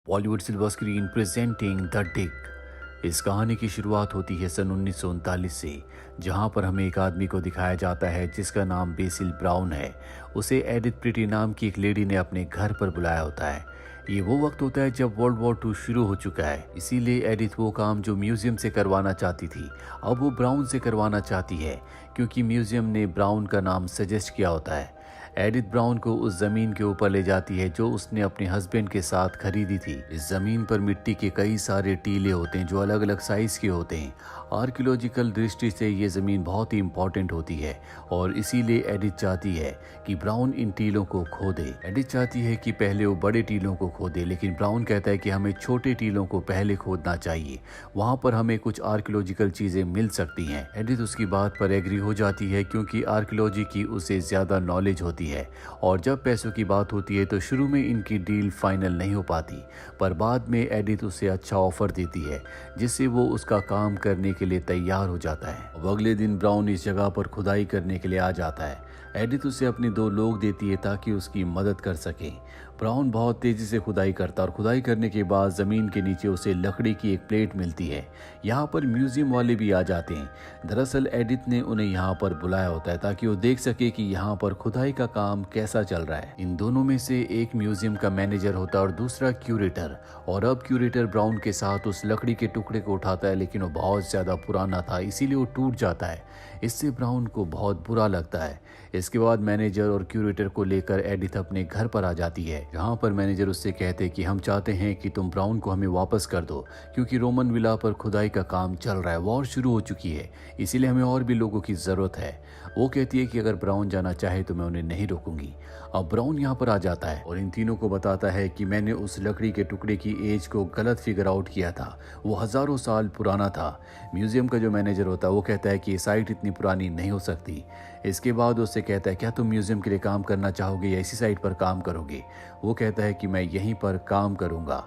Bollywood silver screen presenting the dig. इस कहानी की शुरुआत होती है सन 1939 से, जहां पर हमें एक आदमी को दिखाया जाता है जिसका नाम बेसिल ब्राउन है। उसे एडिथ प्रीटी नाम की एक लेडी ने अपने घर पर बुलाया होता है। ये वो वक्त होता है जब वर्ल्ड वॉर 2 शुरू हो चुका है, इसीलिए एडिथ वो काम जो म्यूजियम से करवाना चाहती थी अब वो ब्राउन से करवाना चाहती है, क्योंकि म्यूजियम ने ब्राउन का नाम सजेस्ट किया होता है। एडिथ ब्राउन को उस जमीन के ऊपर ले जाती है जो उसने अपने हस्बैंड के साथ खरीदी थी। इस जमीन पर मिट्टी के कई सारे टीले होते हैं जो अलग अलग साइज के होते हैं। आर्कियोलॉजिकल दृष्टि से ये जमीन बहुत ही इंपॉर्टेंट होती है और इसीलिए एडिथ चाहती है कि ब्राउन इन टीलों को खोदे। एडिथ चाहती है कि पहले वो बड़े टीलों को खोदे, लेकिन ब्राउन कहता है कि हमें छोटे टीलों को पहले खोदना चाहिए, वहां पर हमें कुछ आर्कियोलॉजिकल चीजें मिल सकती हैं। एडिथ उसकी बात पर एग्री हो जाती है क्योंकि आर्कियोलॉजी की उसे ज्यादा नॉलेज होती है और जब पैसों की बात होती है तो शुरू में इनकी डील फाइनल नहीं हो पाती, पर बाद में एडिथ उसे अच्छा ऑफर देती है जिससे वो उसका काम करने के लिए तैयार हो जाता है। अब अगले दिन ब्राउन इस जगह पर खुदाई करने के लिए आ जाता है। एडिथ उसे अपने 2 लोग देती है ताकि उसकी मदद कर सके। ब्राउन बहुत तेजी से खुदाई करता और खुदाई करने के बाद जमीन के नीचे उसे लकड़ी की एक प्लेट मिलती है। यहाँ पर म्यूजियम वाले भी आ जाते हैं। दरअसल एडिथ ने उन्हें यहाँ पर बुलाया होता है ताकि वो देख सके कि यहाँ पर खुदाई का काम कैसा चल रहा है। इन दोनों में से एक म्यूजियम का मैनेजर होता है और दूसरा क्यूरेटर। और अब क्यूरेटर ब्राउन के साथ उस लकड़ी के टुकड़े को उठाता है, लेकिन वो बहुत ज्यादा पुराना था इसीलिए वो टूट जाता है। इससे ब्राउन को बहुत बुरा लगता है। इसके बाद मैनेजर और क्यूरेटर को लेकर एडिथ अपने घर पर आ जाती है, जहां पर मैनेजर उससे कहते हैं कि हम चाहते हैं कि तुम ब्राउन को हमें वापस कर दो, क्योंकि रोमन विला पर खुदाई का काम चल रहा है, वॉर शुरू हो चुकी है, इसीलिए हमें और भी लोगों की जरूरत है। वो कहती है कि अगर ब्राउन जाना चाहे तो मैं उन्हें नहीं रोकूंगी। अब ब्राउन यहाँ पर आ जाता है और इन तीनों को बताता है कि मैंने उस लकड़ी के टुकड़े की एज को गलत फिगर आउट किया था, वो हजारों साल पुराना था। म्यूजियम का जो मैनेजर होता है वो कहता है कि ये साइट इतनी पुरानी नहीं हो सकती। इसके बाद उससे कहता है क्या तुम म्यूजियम के लिए काम करना चाहोगे या इसी साइट पर काम करोगे। वो कहता है कि मैं यहीं पर काम करूंगा।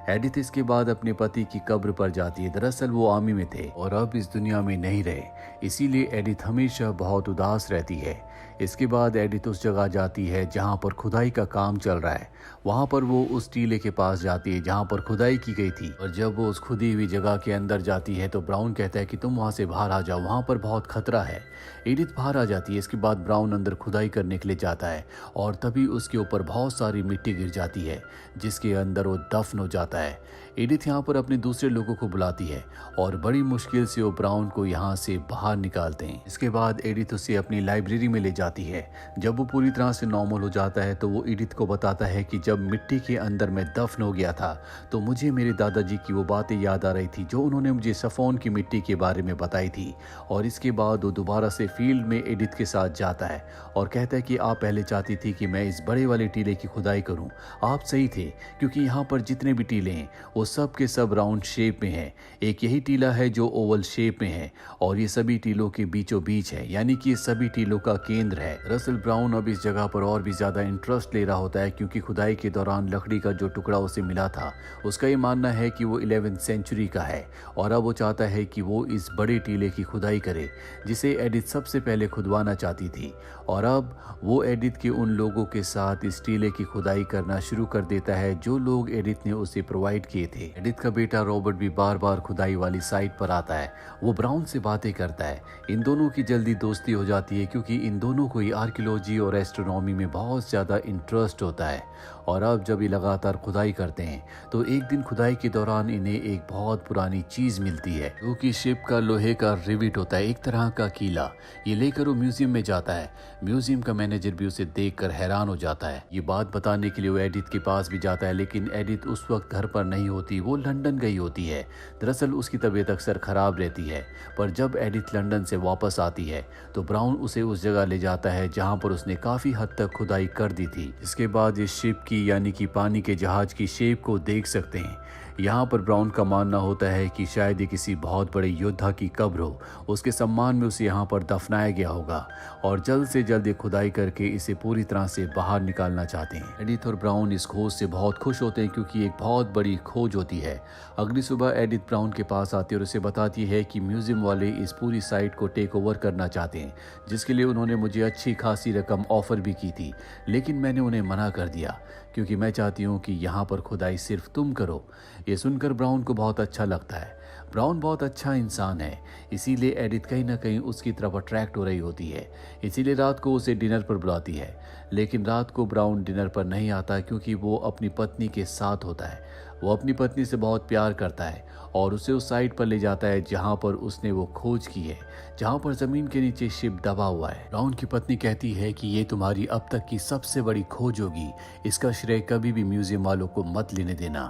एडिथ इसके बाद अपने पति की कब्र पर जाती है। दरअसल वो आर्मी में थे और अब इस दुनिया में नहीं रहे, इसीलिए एडिथ हमेशा बहुत उदास रहती है। इसके बाद एडिथ उस जगह जाती है जहां पर खुदाई का काम चल रहा है। वहां पर वो उस टीले के पास जाती है जहां पर खुदाई की गई थी, और जब वो उस खुदी हुई जगह के अंदर जाती है तो ब्राउन कहता है कि तुम वहां से बाहर आ जाओ, वहां पर बहुत खतरा है। एडिथ बाहर आ जाती है। इसके बाद ब्राउन अंदर खुदाई करने के लिए जाता है और तभी उसके ऊपर बहुत सारी मिट्टी गिर जाती है जिसके अंदर वो दफन हो जाता है। एडिथ यहाँ पर अपने दूसरे लोगों को बुलाती है और बड़ी मुश्किल से वो ब्राउन को यहाँ से बाहर निकालते हैं। इसके बाद एडिथ उसे अपनी लाइब्रेरी में ले जाती है। जब वो पूरी तरह से नॉर्मल हो जाता है तो वो एडिथ को बताता है कि जब मिट्टी के अंदर मैं दफन हो गया था तो मुझे मेरे दादाजी की वो बातें याद आ रही थी जो उन्होंने मुझे सफोन की मिट्टी के बारे में बताई थी। और इसके बाद वो दोबारा से फील्ड में एडिथ के साथ जाता है और कहता है कि आप पहले चाहती थी कि मैं इस बड़े वाले टीले की खुदाई करूं। आप सही थे, क्योंकि यहाँ पर जितने भी टीले हैं वो सब के सब राउंड शेप में हैं। एक यही टीला है जो ओवल शेप में है और ये सभी टीलों के बीचों बीच है, यानी कि ये सभी टीलों का केंद्र है। दरअसल ब्राउन अब इस जगह पर और भी ज्यादा इंटरेस्ट ले रहा होता है, क्योंकि खुदाई के दौरान लकड़ी का जो टुकड़ा उसे मिला था उसका ये मानना है कि वो 11वीं सेंचुरी का है और अब वो चाहता है कि वो इस बड़े टीले की खुदाई करे जिसे एडिथ सबसे पहले खुदवाना चाहती थी। और अब वो एडिथ के उन लोगों के साथ इस टीले की खुदाई करना शुरू कर देता है जो लोग एडिथ ने उसे प्रोवाइड किए थे। एडिथ का बेटा रॉबर्ट भी बार बार खुदाई वाली साइट पर आता है। वो ब्राउन से बातें करता है। इन दोनों की जल्दी दोस्ती हो जाती है क्योंकि इन दोनों को ही आर्कियोलॉजी और एस्ट्रोनॉमी में बहुत ज्यादा इंटरेस्ट होता है। और अब जब ये लगातार खुदाई करते हैं तो एक दिन खुदाई के दौरान इन्हें एक बहुत पुरानी चीज मिलती है जो कि शिप का लोहे का रिविट होता है, एक तरह का कीला। ये लेकर वो म्यूजियम में जाता है। म्यूजियम का मैनेजर भी उसे देखकर हैरान हो जाता है। ये बात बताने के लिए वो एडिथ के पास भी जाता है, लेकिन एडिथ उस वक्त घर पर नहीं होती, वो लंदन गई होती है। दरअसल उसकी तबीयत अक्सर खराब रहती है, पर जब एडिथ लंदन से वापस आती है तो ब्राउन उसे उस जगह ले जाता है जहां पर उसने काफी हद तक खुदाई कर दी थी। इसके बाद इस शिप की यानी कि पानी के जहाज की शेप को देख सकते हैं। यहाँ पर ब्राउन का मानना होता है कि शायद ये किसी बहुत बड़े योद्धा की कब्र हो, उसके सम्मान में उसे यहाँ पर दफनाया गया होगा और जल्द से जल्द ये खुदाई करके इसे पूरी तरह से बाहर निकालना चाहते हैं। एडिथ और ब्राउन इस खोज से बहुत खुश होते हैं क्योंकि एक बहुत बड़ी खोज होती है। अगली सुबह एडिथ ब्राउन के पास आती है और उसे बताती है कि म्यूजियम वाले इस पूरी साइट को टेक ओवर करना चाहते हैं, जिसके लिए उन्होंने मुझे अच्छी खासी रकम ऑफर भी की थी, लेकिन मैंने उन्हें मना कर दिया क्योंकि मैं चाहती हूँ कि यहाँ पर खुदाई सिर्फ तुम करो। ये सुनकर ब्राउन को बहुत अच्छा लगता है। ब्राउन बहुत अच्छा इंसान है, इसीलिए एडिथ कहीं ना कहीं उसकी तरफ अट्रैक्ट हो रही होती है, इसीलिए रात को उसे डिनर पर बुलाती है। लेकिन रात को ब्राउन डिनर पर नहीं आता क्योंकि वो अपनी पत्नी के साथ होता है। वो अपनी पत्नी से बहुत प्यार करता है और उसे उस साइट पर ले जाता है जहाँ पर उसने वो खोज की है, जहाँ पर जमीन के नीचे शिप दबा हुआ है। ब्राउन की पत्नी कहती है कि ये तुम्हारी अब तक की सबसे बड़ी खोज होगी, इसका श्रेय कभी भी म्यूजियम वालों को मत लेने देना।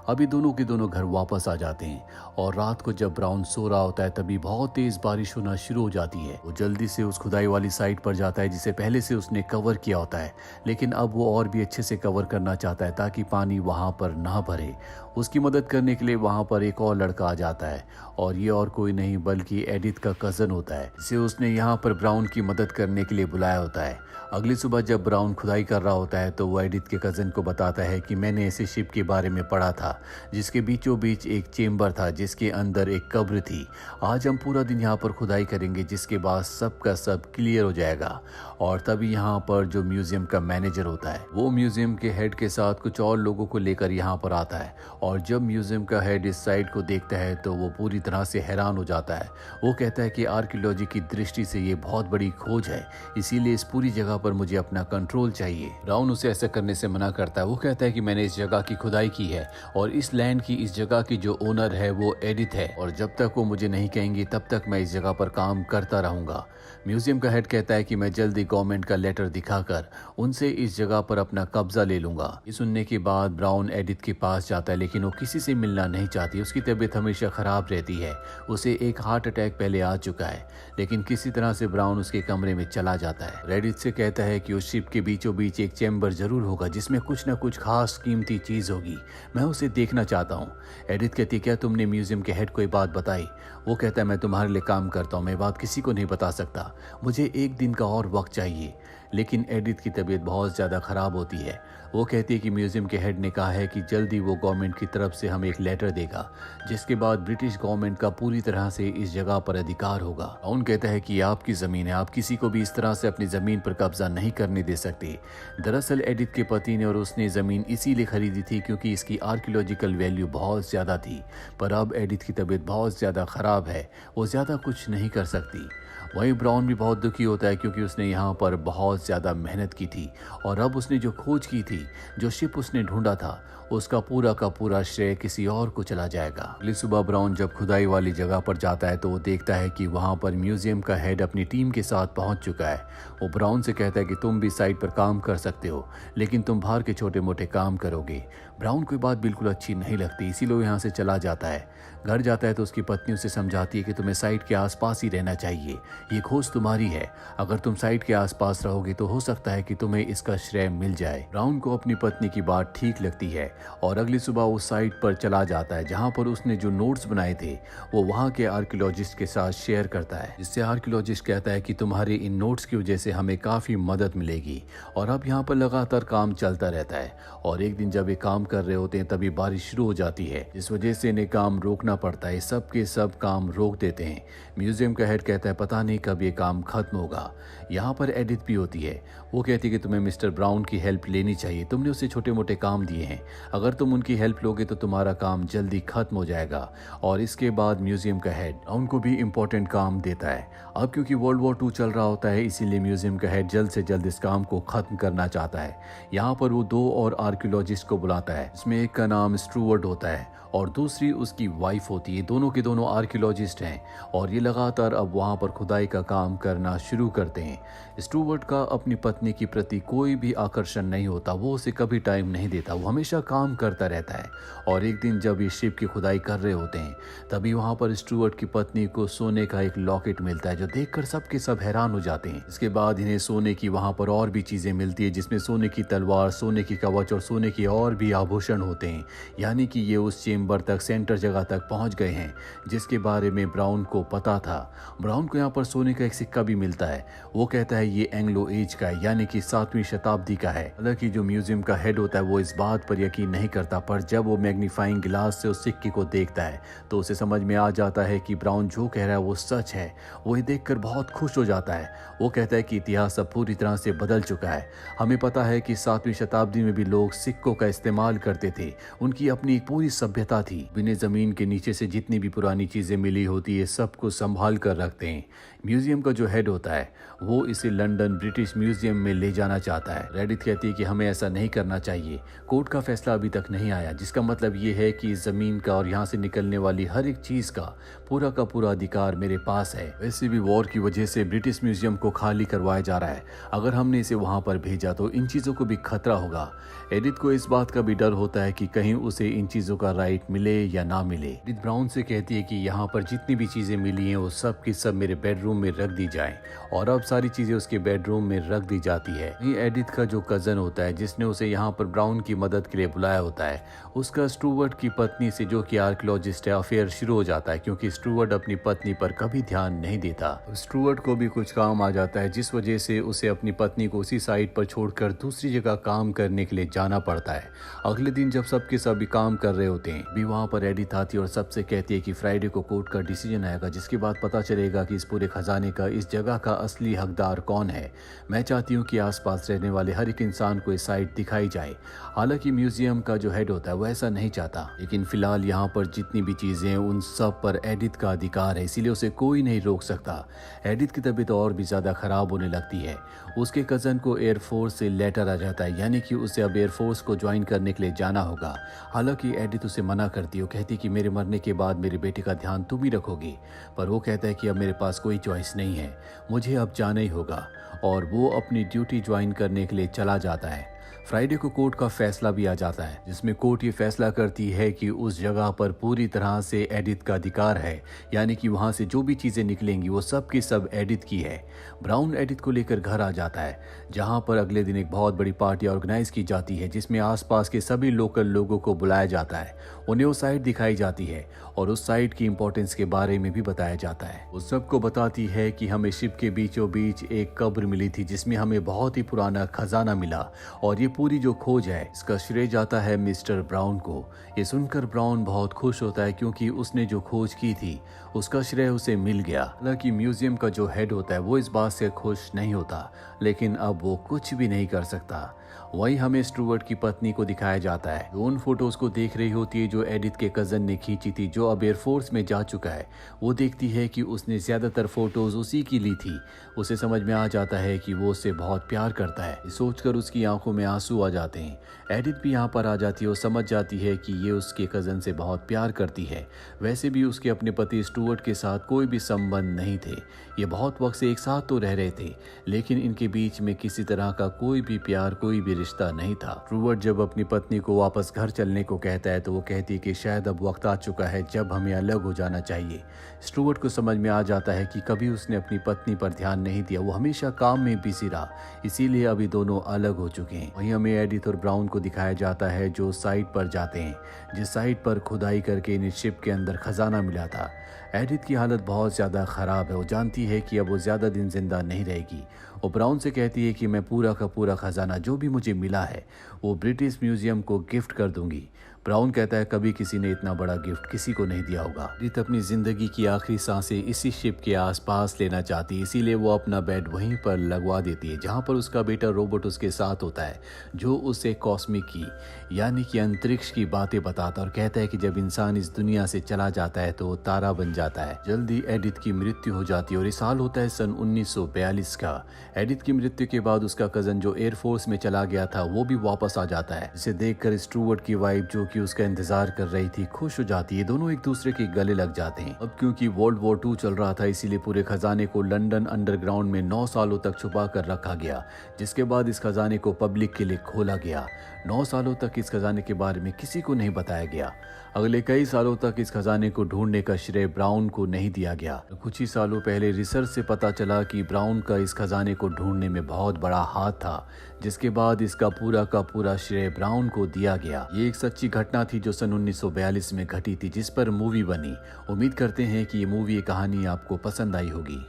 अभी दोनों के दोनों घर वापस आ जाते हैं और रात को जब ब्राउन सो रहा होता है तभी बहुत तेज बारिश होना शुरू हो जाती है। वो जल्दी से उस खुदाई वाली साइट पर जाता है जिसे पहले से उसने कवर किया होता है, लेकिन अब वो और भी अच्छे से कवर करना चाहता है ताकि पानी वहां पर ना भरे। उसकी मदद करने के लिए वहां पर एक और लड़का आ जाता है और ये और कोई नहीं बल्कि एडिथ का कजन होता है, जिसे उसने यहाँ पर ब्राउन की मदद करने के लिए बुलाया होता है। अगली सुबह जब ब्राउन खुदाई कर रहा होता है तो वो एडिथ के कजन को बताता है कि मैंने ऐसे शिप के बारे में पढ़ा था जिसके बीचों बीच एक चेम्बर था जिसके अंदर एक कब्र थी। आज हम पूरा दिन यहाँ पर खुदाई करेंगे जिसके बाद सब का सब क्लियर हो जाएगा। और तभी यहाँ पर जो म्यूजियम का मैनेजर होता है वो म्यूजियम के हेड के साथ कुछ और लोगों को लेकर यहाँ पर आता है और जब म्यूजियम का हेड इस साइट को देखता है तो वो पूरी तरह से हैरान हो जाता है। वो कहता है कि आर्कियोलॉजी की दृष्टि से ये बहुत बड़ी खोज है, इसीलिए इस पूरी जगह पर मुझे अपना कंट्रोल चाहिए। ब्राउन उसे ऐसा करने से मना करता है। वो कहता है कि मैंने इस जगह की खुदाई की है और इस लैंड की, इस जगह की जो ओनर है वो एडिथ है और जब तक वो मुझे नहीं कहेंगे तब तक मैं इस जगह पर काम करता रहूंगा। म्यूजियम का हेड कहता है कि मैं जल्दी गवर्नमेंट का लेटर दिखाकर उनसे इस जगह पर अपना कब्जा ले लूंगा। ये सुनने के बाद ब्राउन एडिथ के पास जाता है लेकिन वो किसी से मिलना नहीं चाहती। उसकी तबीयत हमेशा खराब रहती है, उसे एक हार्ट अटैक पहले आ चुका है, लेकिन किसी तरह से ब्राउन उसके कमरे में चला जाता है। एडिथ से कहता है कि उस शिप के बीचों बीच एक चैम्बर जरूर होगा जिसमें कुछ न कुछ खास कीमती चीज होगी, मैं उसे देखना चाहता हूँ। एडिथ कहती है क्या तुमने म्यूजियम के हेड को ये बात बताई? वो कहता है मैं तुम्हारे लिए काम करता हूँ, मैं बात किसी को नहीं बता सकता, मुझे एक दिन का और वक्त चाहिए। लेकिन एडिथ की तबीयत बहुत ज़्यादा ख़राब होती है। वो कहती है कि म्यूज़ियम के हेड ने कहा है कि जल्दी वो गवर्नमेंट की तरफ से हमें एक लेटर देगा जिसके बाद ब्रिटिश गवर्नमेंट का पूरी तरह से इस जगह पर अधिकार होगा। ब्राउन कहता है कि आपकी ज़मीन है, आप किसी को भी इस तरह से अपनी ज़मीन पर कब्जा नहीं करने दे सकते। दरअसल एडिथ के पति ने और उसने ज़मीन इसीलिए खरीदी थी क्योंकि इसकी आर्कियोलॉजिकल वैल्यू बहुत ज़्यादा थी, पर अब एडिथ की तबीयत बहुत ज़्यादा ख़राब है, वो ज़्यादा कुछ नहीं कर सकती। वहीं ब्राउन भी बहुत दुखी होता है क्योंकि उसने यहाँ पर बहुत ज़्यादा मेहनत की थी और अब उसने जो खोज की थी, जो शिप उसने ढूंढा था, उसका पूरा का पूरा श्रेय किसी और को चला जाएगा। अगली सुबह ब्राउन जब खुदाई वाली जगह पर जाता है तो वो देखता है कि वहाँ पर म्यूजियम का हेड अपनी टीम के साथ पहुँच चुका है। वो ब्राउन से कहता है कि तुम भी साइट पर काम कर सकते हो लेकिन तुम बाहर के छोटे मोटे काम करोगे। ब्राउन को बात बिल्कुल अच्छी नहीं लगती, इसीलिए वो यहाँ से चला जाता है। घर जाता है तो उसकी पत्नी उसे समझाती है कि तुम्हें साइट के आसपास ही रहना चाहिए, ये खोज तुम्हारी है, अगर तुम साइट के आसपास रहोगे तो हो सकता है कि तुम्हें इसका श्रेय मिल जाए। ब्राउन को अपनी पत्नी की बात ठीक लगती है और अगली सुबह वो साइट पर चला जाता है जहाँ पर उसने जो नोट्स बनाए थे वो वहाँ के आर्कियोलॉजिस्ट के साथ शेयर करता है, जिससे आर्कियोलॉजिस्ट कहता है कि तुम्हारे इन नोट्स की वजह से हमें काफ़ी मदद मिलेगी। और अब यहाँ पर लगातार काम चलता रहता है और एक दिन जब ये काम कर रहे होते हैं तभी बारिश शुरू हो जाती है, जिस वजह से इन्हें काम रोकना पड़ता है। सब के सब काम रोक देते हैं। म्यूजियम का हेड कहता है पता नहीं कब ये काम खत्म होगा। यहाँ पर एडिथ भी होती है। वो कहती है कि तुम्हें मिस्टर ब्राउन की हेल्प लेनी चाहिए, तुमने उसे छोटे मोटे काम दिए हैं, अगर तुम उनकी हेल्प लोगे तो तुम्हारा काम जल्दी खत्म हो जाएगा। और इसके बाद म्यूजियम का हेड ब्राउन को भी इम्पोर्टेंट काम देता है। अब क्योंकि वर्ल्ड वॉर 2 चल रहा होता है इसीलिए म्यूजियम का हेड जल्द से जल्द इस काम को खत्म करना चाहता है। यहाँ पर वो 2 और आर्कियोलॉजिस्ट को बुलाता है, इसमें एक का नाम स्टूवर्ट होता है और दूसरी उसकी वाइफ होती है। दोनों के दोनों आर्कियोलॉजिस्ट हैं और ये लगातार अब वहाँ पर खुदाई का काम करना शुरू करते हैं। स्टूवर्ट का अपनी पत्नी के प्रति कोई भी आकर्षण नहीं होता, वो उसे कभी टाइम नहीं देता, वो हमेशा काम करता रहता है। और एक दिन जब ये शिप की खुदाई कर रहे होते हैं तभी वहाँ पर स्टूवर्ट की पत्नी को सोने का एक लॉकेट मिलता है जो देखकर सबके सब हैरान हो जाते हैं। इसके बाद इन्हें सोने की वहाँ पर और भी चीजें मिलती है जिसमें सोने की तलवार, सोने की कवच और सोने के और भी आभूषण होते हैं। यानी कि ये उस चेम्बर तक, सेंटर जगह तक पहुंच गए हैं जिसके बारे में ब्राउन को पता था। ब्राउन को यहाँ पर सोने का एक सिक्का भी मिलता है। वो कहता है ये एंग्लो एज का है, यानी कि 7वीं शताब्दी का है। हालांकि जो म्यूजियम का हेड होता है वो इस बात पर यकीन यकीन नहीं करता, पर जब वो मैग्नीफाइंग ग्लास से उस सिक्के को देखता है तो उसे समझ में आ जाता है कि ब्राउन जो कह रहा है वो सच है। वो ये देखकर बहुत खुश हो जाता है। वो कहता है कि इतिहास अब पूरी तरह से बदल चुका है। हमें पता है कि 7वीं शताब्दी में भी लोग सिक्कों का इस्तेमाल करते थे। उनकी अपनी एक पूरी सभ्यता थी। बिना जमीन के नीचे से जितनी भी पुरानी चीजें मिली होती है सबको संभाल कर रखते हैं। म्यूजियम का जो हेड होता है वो इसे लंदन ब्रिटिश म्यूजियम में ले जाना चाहता है। रेडिथ कहती है कि हमें ऐसा नहीं करना चाहिए। कोर्ट का फैसला अभी तक नहीं आया, जिसका मतलब ये है कि इस जमीन का और यहाँ से निकलने वाली हर एक चीज का पूरा अधिकार मेरे पास है। वैसे भी वॉर की वजह से ब्रिटिश म्यूजियम को खाली करवाया जा रहा है। अगर हमने इसे वहां पर भेजा तो इन चीजों को भी खतरा होगा। एडिथ को इस बात का भी डर होता है कि कहीं उसे इन चीजों का राइट मिले या ना मिले। एडिथ ब्राउन से कहती है कि यहाँ पर जितनी भी चीजें मिली हैं वो सब की सब मेरे बेडरूम में रख दी जाएं, और अब सारी चीजें उसके बेडरूम में रख दी जाती है। ये एडिथ का जो कजन होता है जिसने उसे यहाँ पर ब्राउन की मदद के लिए बुलाया होता है, उसका स्टुअर्ट की पत्नी से, जो कि आर्कियोलॉजिस्ट है, अफेयर शुरू हो जाता है, क्योंकि स्टुअर्ट अपनी पत्नी पर कभी ध्यान नहीं देता। स्टुअर्ट को भी कुछ काम आ जाता है जिस वजह से उसे अपनी पत्नी को उसी साइट पर छोड़कर दूसरी जगह काम करने के लिए जाना पड़ता है। अगले दिन जब सबके सभी काम कर रहे होते हैं भी वहाँ पर एडिथ आती है और सबसे कहती है कि फ्राइडे को कोर्ट का डिसीजन आएगा, जिसके बाद पता चलेगा कि इस पूरे खजाने का, इस जगह का असली हकदार कौन है। मैं चाहती हूँ कि आसपास रहने वाले हर एक इंसान को इस साइट दिखाई जाए। हालांकि म्यूजियम का जो हेड होता है वो ऐसा नहीं चाहता, लेकिन फिलहाल यहाँ पर जितनी भी चीजें हैं उन सब पर एडिथ का अधिकार है, इसीलिए उसे कोई नहीं रोक सकता। एडिथ की तबीयत और भी ज्यादा खराब होने लगती है। उसके कजन को एयरफोर्स से लेटर आ जाता है, यानी कि उसे अब एयरफोर्स को ज्वाइन करने के लिए जाना होगा। हालांकि एडिथ उसे मना करती है। वो कहती कि मेरे मरने के बाद मेरे बेटे का ध्यान तुम ही रखोगी, पर वो कहता है कि अब मेरे पास कोई चॉइस नहीं है, मुझे अब जाना ही होगा, और वो अपनी ड्यूटी ज्वाइन करने के लिए चला जाता है। फ्राइडे को कोर्ट का फैसला भी आ जाता है, जिसमें कोर्ट ये फैसला करती है कि उस जगह पर पूरी तरह से एडिथ का अधिकार है, यानी कि वहां से जो भी चीजें निकलेंगी वो सब की सब एडिथ की है। ब्राउन एडिथ को लेकर घर आ जाता है, जहां पर अगले दिन एक बहुत बड़ी पार्टी ऑर्गेनाइज की जाती है, जिसमें आसपास के सभी लोकल लोगों को बुलाया जाता है। उन्हें वो साइट दिखाई जाती है और उस साइट की इंपॉर्टेंस के बारे में भी बताया जाता है। वो सबको बताती है कि हमें शिप के बीचों बीच एक कब्र मिली थी जिसमें हमें बहुत ही पुराना खजाना मिला, और ये पूरी जो खोज है इसका श्रेय जाता है मिस्टर ब्राउन को। ये सुनकर ब्राउन बहुत खुश होता है, क्योंकि उसने जो खोज की थी उसका श्रेय उसे मिल गया। हालांकि म्यूजियम का जो हेड होता है वो इस बात से खुश नहीं होता, लेकिन अब वो कुछ भी नहीं कर सकता। वहीं हमें स्टुअर्ट की पत्नी को दिखाया जाता है, जो उन फोटोज को देख रही होती है जो एडिथ के कजन ने खींची थी, जो अब एयरफोर्स में जा चुका है। वो देखती है कि उसने ज्यादातर फोटोज उसी की ली थी। उसे समझ में आ जाता है कि वो उससे बहुत प्यार करता है। सोचकर उसकी आंखों में आंसू आ जाते हैं। एडिथ भी यहाँ पर आ जाती है और समझ जाती है कि ये उसके कजन से बहुत प्यार करती है। वैसे भी उसके अपने पति स्टुअर्ट के साथ कोई भी संबंध नहीं थे। ये बहुत वक्त से एक साथ तो रह रहे थे, लेकिन इनके बीच में किसी तरह का कोई भी प्यार, कोई भी रिश्ता नहीं था। स्टुअर्ट जब अपनी पत्नी को वापस घर चलने को कहता है तो वो कहती है कि शायद अब वक्त आ चुका है जब हमें अलग हो जाना चाहिए। स्टुअर्ट को समझ में आ जाता है कि कभी उसने अपनी पत्नी पर ध्यान नहीं दिया, वो हमेशा काम में बिजी रहा, इसीलिए अभी दोनों अलग हो चुके हैं। वहीं हमें एडिथ और ब्राउन को दिखाया जाता है जो साइट पर जाते हैं, जिस साइट पर खुदाई करके इन शिप के अंदर खजाना मिला था। एडिथ की हालत बहुत ज़्यादा ख़राब है। वो जानती है कि अब वो ज़्यादा दिन जिंदा नहीं रहेगी। वो ब्राउन से कहती है कि मैं पूरा का पूरा खजाना जो भी मुझे मिला है वो ब्रिटिश म्यूजियम को गिफ्ट कर दूंगी। ब्राउन कहता है कभी किसी ने इतना बड़ा गिफ्ट किसी को नहीं दिया होगा। एडिथ अपनी जिंदगी की आखिरी सांसें इसी शिप के आसपास लेना चाहती है, इसीलिए वो अपना बेड वहीं पर लगवा देती है जहां पर उसका बेटा रोबोट उसके साथ होता है, जो उसे कॉस्मिक की यानी कि अंतरिक्ष की बातें बताता और कहता है कि जब इंसान इस दुनिया से चला जाता है तो वो तारा बन जाता है। जल्दी एडिथ की मृत्यु हो जाती है और ये साल होता है सन 1942 का। एडिथ की मृत्यु के बाद उसका कजन जो एयरफोर्स में चला गया था वो भी वापस आ जाता है, जिसे देखकर स्टुअर्ट की वाइफ जो कि उसका इंतजार कर रही थी खुश हो जाती है। दोनों एक दूसरे के गले लग जाते हैं। अब क्योंकि वर्ल्ड वॉर 2 चल रहा था, इसीलिए पूरे खजाने को लंदन अंडरग्राउंड में 9 सालों तक छुपा कर रखा गया, जिसके बाद इस खजाने को पब्लिक के लिए खोला गया। 9 सालों तक इस खजाने के बारे में किसी को नहीं बताया गया। अगले कई सालों तक इस खजाने को ढूंढने का श्रेय ब्राउन को नहीं दिया गया। कुछ ही सालों पहले रिसर्च से पता चला कि ब्राउन का इस खजाने को ढूंढने में बहुत बड़ा हाथ था, जिसके बाद इसका पूरा का पूरा श्रेय ब्राउन को दिया गया। ये एक सच्ची घटना थी जो सन 1942 में घटी थी, जिस पर मूवी बनी। उम्मीद करते हैं कि ये मूवी, ये कहानी आपको पसंद आई होगी।